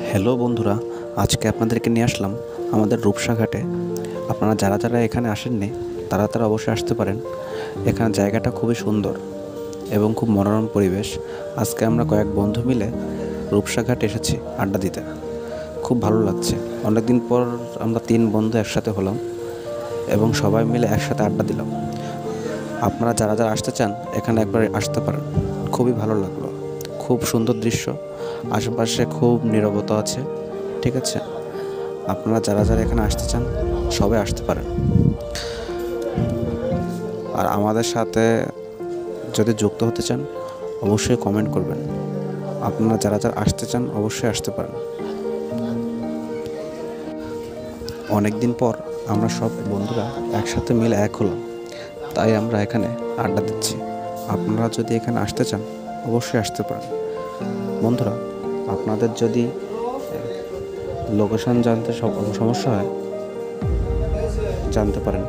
Hello বন্ধুরা, আজকে আপনাদেরকে নিয়ে আসলাম আমাদের রূপসা ঘাটে। আপনারা যারা যারা এখানে আসেননি তারা তারা অবশ্যই আসতে পারেন। এখানে জায়গাটা খুবই সুন্দর এবং খুব মনোরম পরিবেশ। আজকে আমরা কয়েক বন্ধু মিলে রূপসা ঘাট এসেছি আড্ডা দিতে। খুব ভালো লাগছে। অনেক দিন পর আমরা 3 বন্ধু একসাথে হলাম এবং সবাই মিলে একসাথে আড্ডা দিলাম। আপনারা যারা যারা আসতে চান এখানে একবার আসতে পারেন। খুবই ভালো লাগলো। খুব সুন্দর দৃশ্য, আশেপাশে খুব নীরবতা আছে। ঠিক আছে, আপনারা যারা যারা এখানে আসতে চান সবাই আসতে পারেন। আর আমাদের সাথে যদি যুক্ত হতে চান অবশ্যই কমেন্ট করবেন। আপনারা যারা যারা আসতে চান অবশ্যই আসতে পারেন। অনেক দিন পর আমরা সব বন্ধুরা একসাথে মিলে এক হলাম, তাই আমরা এখানে আড্ডা দিচ্ছি। আপনারা যদি এখানে আসতে চান অবশ্যই আসতে পারেন। বন্ধুরা, আপনাদের যদি লোকেশন জানতে সমস্যা হয় জানতে পারেন।